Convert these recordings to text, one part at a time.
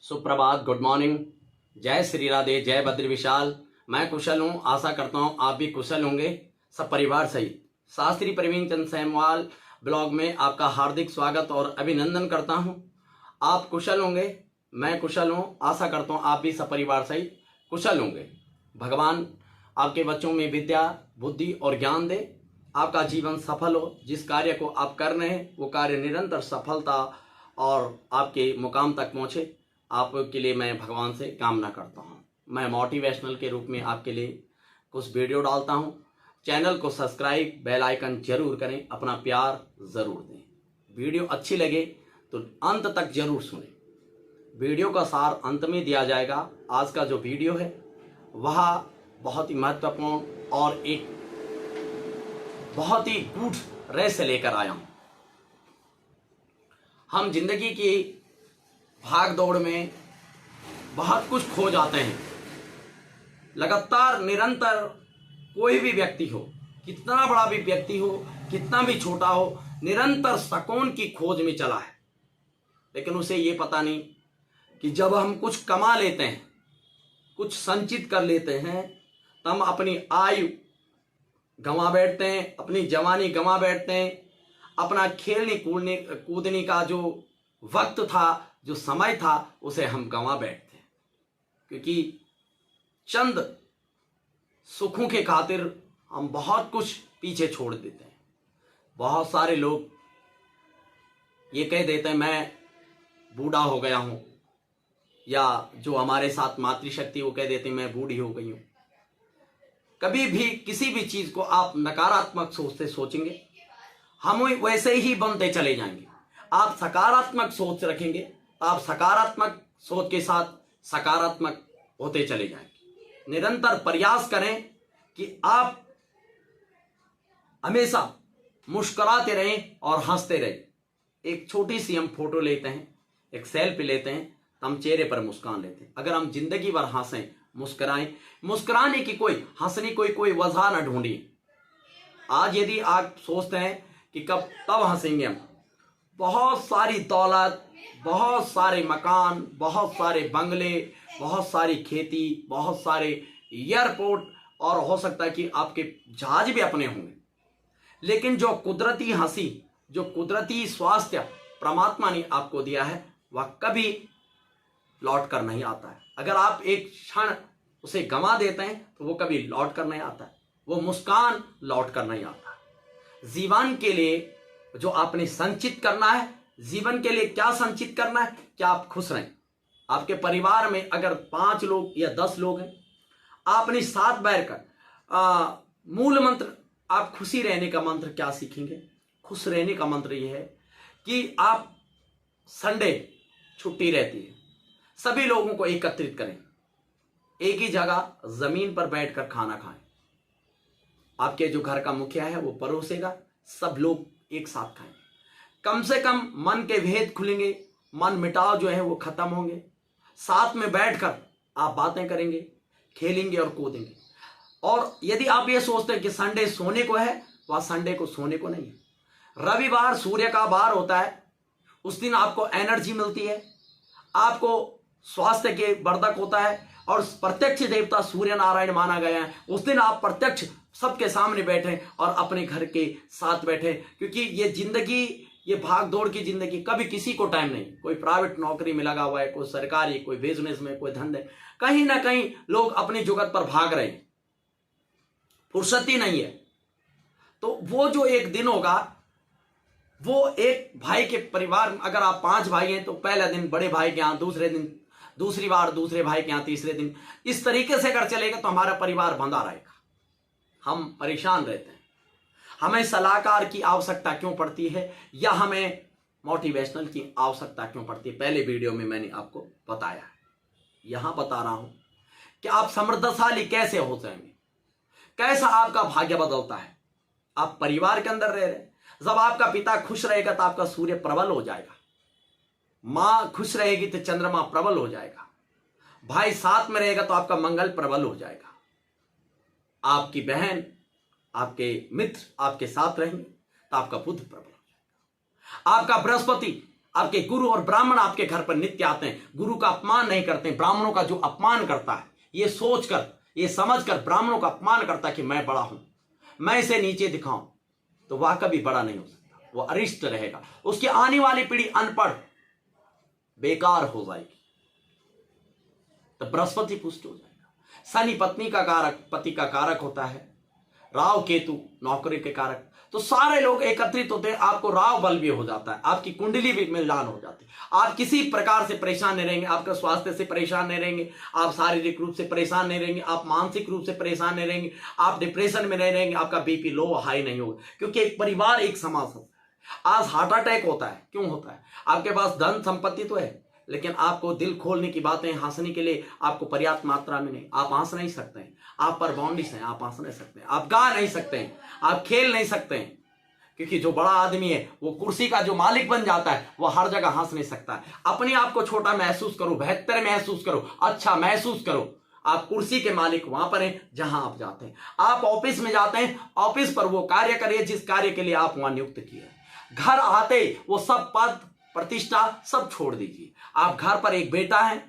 सुप्रभात, good morning, जय श्री राधे, जय बद्री विशाल। मैं कुशल हूँ, आशा करता हूँ आप भी कुशल होंगे, सब परिवार सहित। शास्त्री प्रवीण चंद सैमवाल ब्लॉग में आपका हार्दिक स्वागत और अभिनंदन करता हूँ। आप कुशल होंगे, मैं कुशल हूँ, आशा करता हूँ आप भी सब परिवार सहित कुशल होंगे। भगवान आपके बच्चों में विद्या, बुद्धि और ज्ञान दे, आपका जीवन सफल हो। जिस कार्य को आप कर रहे हैं वो कार्य निरंतर सफलता और आपके मुकाम तक पहुँचे, आपके लिए मैं भगवान से कामना करता हूँ। मैं मोटिवेशनल के रूप में आपके लिए कुछ वीडियो डालता हूँ। चैनल को सब्सक्राइब, बेल आइकन जरूर करें, अपना प्यार ज़रूर दें। वीडियो अच्छी लगे तो अंत तक जरूर सुनें। वीडियो का सार अंत में दिया जाएगा। आज का जो वीडियो है वह बहुत ही महत्वपूर्ण और एक बहुत ही गूढ़ रहस्य लेकर आया हूँ। हम जिंदगी की भाग दौड़ में बहुत कुछ खो जाते हैं। लगातार निरंतर कोई भी व्यक्ति हो, कितना बड़ा भी व्यक्ति हो, कितना भी छोटा हो, निरंतर सुकून की खोज में चला है। लेकिन उसे ये पता नहीं कि जब हम कुछ कमा लेते हैं, कुछ संचित कर लेते हैं, तो हम अपनी आयु गंवा बैठते हैं, अपनी जवानी गंवा बैठते हैं, अपना खेलने कूदने का जो वक्त था, जो समय था, उसे हम गंवा बैठते हैं। क्योंकि चंद सुखों के खातिर हम बहुत कुछ पीछे छोड़ देते हैं। बहुत सारे लोग ये कह देते हैं मैं बूढ़ा हो गया हूं, या जो हमारे साथ मातृशक्ति वो कह देते हैं मैं बूढ़ी हो गई हूं। कभी भी किसी भी चीज को आप नकारात्मक सोच से सोचेंगे, हम वैसे ही बनते चले जाएंगे। आप सकारात्मक सोच रखेंगे तो आप सकारात्मक सोच के साथ सकारात्मक होते चले जाएंगे। निरंतर प्रयास करें कि आप हमेशा मुस्कुराते रहें और हंसते रहें। एक छोटी सी हम फोटो लेते हैं, एक सेल्फी लेते हैं, तो हम चेहरे पर मुस्कान लेते हैं। अगर हम जिंदगी भर हंसें, मुस्कुराएं, मुस्कुराने की हंसने कोई वजह न ढूंढिए। आज यदि आप सोचते हैं कि कब तब हंसेंगे, हम बहुत सारी दौलत, बहुत सारे मकान, बहुत सारे बंगले, बहुत सारी खेती, बहुत सारे एयरपोर्ट और हो सकता है कि आपके जहाज भी अपने होंगे, लेकिन जो कुदरती हंसी, जो कुदरती स्वास्थ्य परमात्मा ने आपको दिया है वह कभी लौट कर नहीं आता है। अगर आप एक क्षण उसे गंवा देते हैं तो वो कभी लौट कर नहीं आता है। वो मुस्कान लौट कर नहीं आता। जीवन के लिए जो आपने संचित करना है, जीवन के लिए क्या संचित करना है, क्या आप खुश रहें। आपके परिवार में अगर 5 लोग या 10 लोग हैं, आपने साथ बैठकर मूल मंत्र, आप खुशी रहने का मंत्र क्या सीखेंगे। खुश रहने का मंत्र यह है कि आप संडे छुट्टी रहती है, सभी लोगों को एकत्रित करें, एक ही जगह जमीन पर बैठकर खाना खाएं। आपके जो घर का मुखिया है वो परोसेगा, सब लोग एक साथ खाएं। कम से कम मन के भेद खुलेंगे, मन मिटाव जो है वो खत्म होंगे। साथ में बैठकर आप बातें करेंगे, खेलेंगे और कूदेंगे। और यदि आप ये सोचते हैं कि संडे सोने को है, वह संडे को सोने को नहीं है। रविवार सूर्य का वार होता है, उस दिन आपको एनर्जी मिलती है, आपको स्वास्थ्य के वर्धक होता है, और प्रत्यक्ष देवता सूर्य नारायण माना गया है। उस दिन आप प्रत्यक्ष सबके सामने बैठे और अपने घर के साथ बैठे। क्योंकि ये जिंदगी, ये भाग दौड़ की जिंदगी, कभी किसी को टाइम नहीं। कोई प्राइवेट नौकरी में लगा हुआ है, कोई सरकारी, कोई बिजनेस में, कोई धंधे, कहीं ना कहीं लोग अपनी जुगत पर भाग रहे हैं, फुर्सत ही नहीं है। तो वो जो एक दिन होगा, वो एक भाई के परिवार, अगर आप 5 भाई हैं तो पहला दिन बड़े भाई के यहाँ, दूसरे दिन दूसरी बार दूसरे भाई के यहाँ, तीसरे दिन, इस तरीके से अगर चलेगा तो हमारा परिवार बंधा रहेगा। हम परेशान रहते हैं। हमें सलाहकार की आवश्यकता क्यों पड़ती है, या हमें मोटिवेशनल की आवश्यकता क्यों पड़ती है, पहले वीडियो में मैंने आपको बताया है। यहां बता रहा हूं कि आप समृद्धशाली कैसे हो जाएंगे, कैसा आपका भाग्य बदलता है। आप परिवार के अंदर रह रहे, जब आपका पिता खुश रहेगा तो आपका सूर्य प्रबल हो जाएगा, मां खुश रहेगी तो चंद्रमा प्रबल हो जाएगा, भाई साथ में रहेगा तो आपका मंगल प्रबल हो जाएगा, आपकी बहन, आपके मित्र आपके साथ रहेंगे तो आपका बुध प्रबल हो जाएगा, आपका बृहस्पति आपके गुरु और ब्राह्मण आपके घर पर नित्य आते हैं, गुरु का अपमान नहीं करते। ब्राह्मणों का जो अपमान करता है, ये सोचकर, ये समझकर ब्राह्मणों का अपमान करता है कि मैं बड़ा हूं, मैं इसे नीचे दिखाऊं, तो वह कभी बड़ा नहीं हो सकता, वो अरिष्ट रहेगा। उसकी आने वाली पीढ़ी अनपढ़, बेकार हो जाएगी, तो बृहस्पति पुष्ट हो जाएगा। शनि पत्नी का कारक, पति का कारक होता है, राहु केतु नौकरी के कारक, तो सारे लोग एकत्रित होते हैं, आपको राव बल भी हो जाता है, आपकी कुंडली भी मिलान हो जाती है, आप किसी प्रकार से परेशान नहीं रहेंगे, आपका स्वास्थ्य से परेशान नहीं रहेंगे, आप शारीरिक रूप से परेशान नहीं रहेंगे, आप मानसिक रूप से परेशान नहीं रहेंगे, आप डिप्रेशन में नहीं रहेंगे, आपका बीपी लो हाई नहीं होगा, क्योंकि एक परिवार एक समाज है। आज हार्ट अटैक होता है, क्यों होता है? आपके पास धन संपत्ति तो है, लेकिन आपको दिल खोलने की बातें हंसने के लिए आपको पर्याप्त मात्रा में नहीं, आप हंस नहीं सकते हैं, आप पर बाउंड्रीज हैं, आप हंस नहीं सकते हैं, आप गा नहीं सकते हैं, आप खेल नहीं सकते हैं, क्योंकि जो बड़ा आदमी है वो कुर्सी का जो मालिक बन जाता है वो हर जगह हंस नहीं सकता है। अपने आप को छोटा महसूस करो, बेहतर महसूस करो, अच्छा महसूस करो। आप कुर्सी के मालिक वहां पर हैं जहां आप जाते हैं। आप ऑफिस में जाते हैं, ऑफिस पर वो कार्य करिए जिस कार्य के लिए आप वहां नियुक्त किए। घर आते वो सब पद प्रतिष्ठा सब छोड़ दीजिए। आप घर पर एक बेटा है,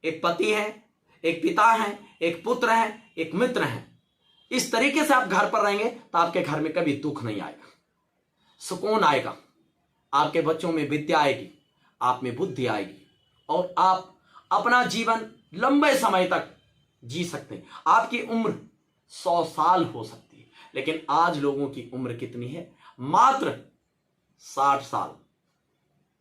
एक पति है, एक पिता है, एक पुत्र है, एक मित्र है। इस तरीके से आप घर पर रहेंगे तो आपके घर में कभी दुख नहीं आएगा, सुकून आएगा, आपके बच्चों में विद्या आएगी, आप में बुद्धि आएगी, और आप अपना जीवन लंबे समय तक जी सकते हैं। आपकी उम्र 100 साल हो सकती है, लेकिन आज लोगों की उम्र कितनी है? मात्र 60 साल,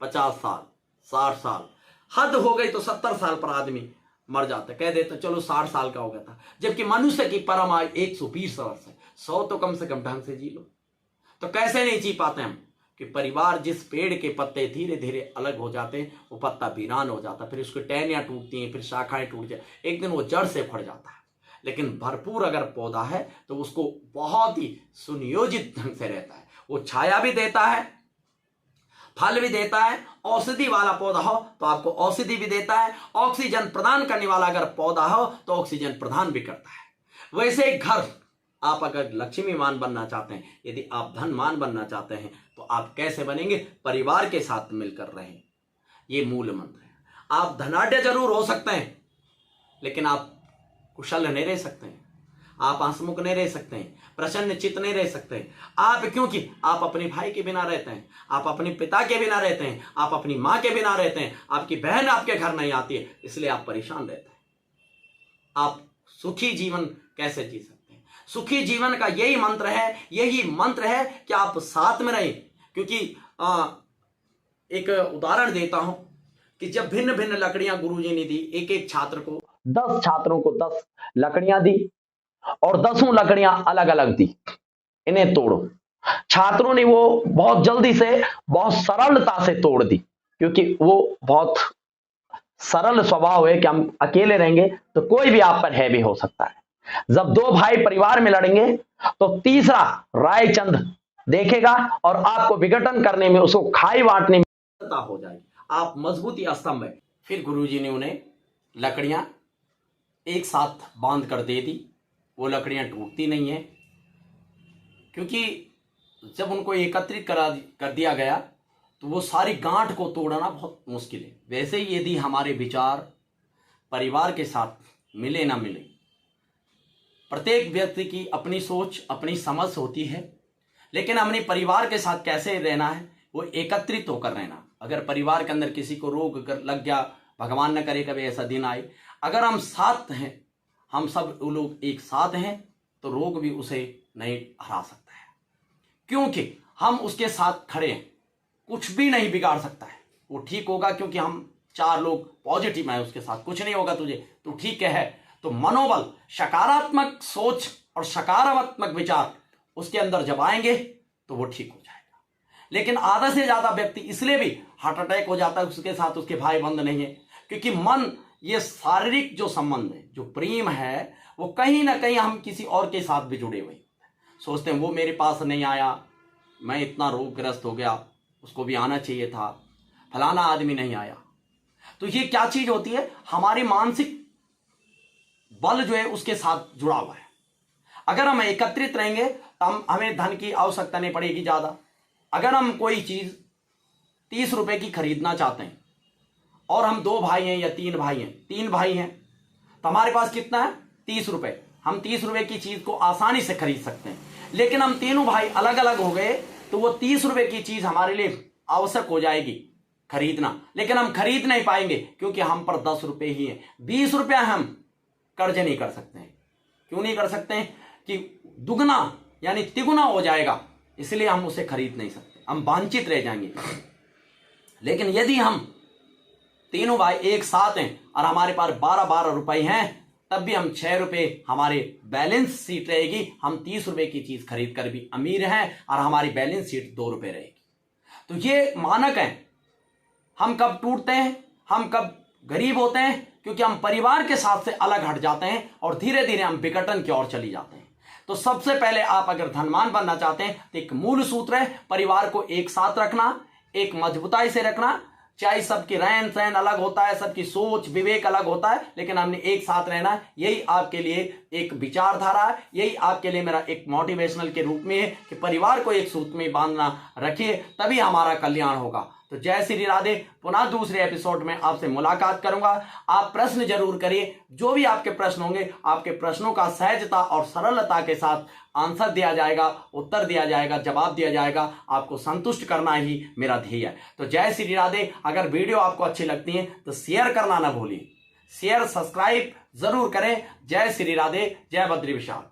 50 साल, 60 साल, हद हो गई तो 70 साल पर आदमी मर जाता, कह देता चलो 60 साल का हो गया था, जबकि मनुष्य की परम आयु 120 वर्ष है। 100 तो कम से कम ढंग से जी लो। तो कैसे नहीं जी पाते हम? कि परिवार जिस पेड़ के पत्ते धीरे धीरे अलग हो जाते हैं, वो पत्ता वीरान हो जाता है, फिर उसकी टहनियां टूटती हैं, फिर शाखाएं टूट जाए, एक दिन वो जड़ से फट जाता है। लेकिन भरपूर अगर पौधा है तो उसको बहुत ही सुनियोजित ढंग से रहता है, वो छाया भी देता है, फल भी देता है। औषधि वाला पौधा हो तो आपको औषधि भी देता है। ऑक्सीजन प्रदान करने वाला अगर पौधा हो तो ऑक्सीजन प्रदान भी करता है। वैसे घर, आप अगर लक्ष्मीमान बनना चाहते हैं, यदि आप धनमान बनना चाहते हैं, तो आप कैसे बनेंगे? परिवार के साथ मिलकर रहें, ये मूल मंत्र है। आप धनाढ्य जरूर हो सकते हैं, लेकिन आप कुशल नहीं रह सकते हैं, आप हंसमुख नहीं रह सकते हैं, प्रसन्न चित्त नहीं रह सकते हैं। आप, क्योंकि आप अपने भाई के बिना रहते हैं, आप अपने पिता के बिना रहते हैं, आप अपनी मां के बिना रहते हैं, आपकी बहन आपके घर नहीं आती है, इसलिए आप परेशान रहते हैं। आप सुखी जीवन कैसे जी सकते हैं? सुखी जीवन का यही मंत्र है, यही मंत्र है कि आप साथ में रहें। क्योंकि एक उदाहरण देता हूं कि जब भिन्न भिन्न लकड़ियां गुरुजी ने दी, एक एक छात्र को, 10 छात्रों को 10 लकड़ियां दी और 10 लकड़ियां अलग अलग दी, इन्हें तोड़ो। छात्रों ने वो बहुत जल्दी से, बहुत सरलता से तोड़ दी, क्योंकि वो बहुत सरल स्वभाव है कि हम अकेले रहेंगे तो कोई भी आप पर हैवी हो सकता है। जब 2 भाई परिवार में लड़ेंगे तो तीसरा रायचंद देखेगा और आपको विघटन करने में, उसको खाई बांटने में हो जाएगी। आप मजबूती स्तंभ है। फिर गुरुजी ने उन्हें लकड़ियां एक साथ बांध कर दे दी। वो लकड़ियां टूटती नहीं है, क्योंकि जब उनको एकत्रित कर दिया गया तो वो सारी गांठ को तोड़ना बहुत मुश्किल है। वैसे ही यदि हमारे विचार परिवार के साथ मिले ना मिले, प्रत्येक व्यक्ति की अपनी सोच, अपनी समझ होती है, लेकिन अपने परिवार के साथ कैसे रहना है, वो एकत्रित होकर रहना। अगर परिवार के अंदर किसी को रोग लग गया, भगवान न करे कभी ऐसा दिन आए, अगर हम साथ हैं, हम सब लोग एक साथ हैं, तो रोग भी उसे नहीं हरा सकता है, क्योंकि हम उसके साथ खड़े हैं। कुछ भी नहीं बिगाड़ सकता है, वो ठीक होगा, क्योंकि हम 4 लोग पॉजिटिव हैं उसके साथ। कुछ नहीं होगा तुझे, तू ठीक है। तो मनोबल, सकारात्मक सोच और सकारात्मक विचार उसके अंदर जब आएंगे तो वो ठीक हो जाएगा। लेकिन आधा से ज्यादा व्यक्ति इसलिए भी हार्ट अटैक हो जाता है, उसके साथ उसके भाई बंद नहीं है, क्योंकि मन, ये शारीरिक जो संबंध है, जो प्रेम है, वो कहीं ना कहीं हम किसी और के साथ भी जुड़े हुए सोचते हैं। वो मेरे पास नहीं आया, मैं इतना रोगग्रस्त हो गया, उसको भी आना चाहिए था, फलाना आदमी नहीं आया। तो ये क्या चीज होती है? हमारी मानसिक बल जो है उसके साथ जुड़ा हुआ है। अगर हम एकत्रित रहेंगे तो हमें धन की आवश्यकता नहीं पड़ेगी ज्यादा। अगर हम कोई चीज 30 रुपए की खरीदना चाहते हैं और हम 2 भाई हैं या 3 भाई हैं, 3 भाई हैं, तो हमारे पास कितना है 30 रुपए। हम 30 रुपए की चीज को आसानी से खरीद सकते हैं। लेकिन हम तीनों भाई अलग अलग हो गए तो वो 30 रुपए की चीज हमारे लिए आवश्यक हो जाएगी खरीदना, लेकिन हम खरीद नहीं पाएंगे क्योंकि हम पर 10 रुपए ही है। 20 रुपया हम कर्ज नहीं कर सकते हैं। क्यों नहीं कर सकते हैं? कि दुगना यानी तिगुना हो जाएगा, इसलिए हम उसे खरीद नहीं सकते, हम वांछित रह जाएंगे। लेकिन यदि हम तीनों भाई एक साथ हैं और हमारे पास 12-12 रुपए हैं, तब भी हम 6 रुपए हमारे बैलेंस शीट रहेगी, हम 30 रुपए की चीज खरीद कर भी अमीर हैं और हमारी बैलेंस शीट 2 रुपए रहेगी। तो ये मानक है। हम कब टूटते हैं, हम कब गरीब होते हैं? क्योंकि हम परिवार के साथ से अलग हट जाते हैं और धीरे धीरे हम विघटन की ओर चली जाते हैं। तो सबसे पहले आप अगर धनवान बनना चाहते हैं तो एक मूल सूत्र है, परिवार को एक साथ रखना, एक मजबूताई से रखना। चाहे सबकी रहन सहन अलग होता है, सबकी सोच विवेक अलग होता है, लेकिन हमने एक साथ रहना है। यही आपके लिए एक विचारधारा है, यही आपके लिए मेरा एक मोटिवेशनल के रूप में है कि परिवार को एक सूत्र में बांधना रखिए, तभी हमारा कल्याण होगा। तो जय श्री राधे। पुनः दूसरे एपिसोड में आपसे मुलाकात करूंगा। आप प्रश्न जरूर करिए, जो भी आपके प्रश्न होंगे, आपके प्रश्नों का सहजता और सरलता के साथ आंसर दिया जाएगा, उत्तर दिया जाएगा, जवाब दिया जाएगा। आपको संतुष्ट करना ही मेरा ध्येय है। तो जय श्री राधे। अगर वीडियो आपको अच्छी लगती है तो शेयर करना ना भूलिए, शेयर सब्सक्राइब जरूर करें। जय श्री राधे, जय बद्री विशाल।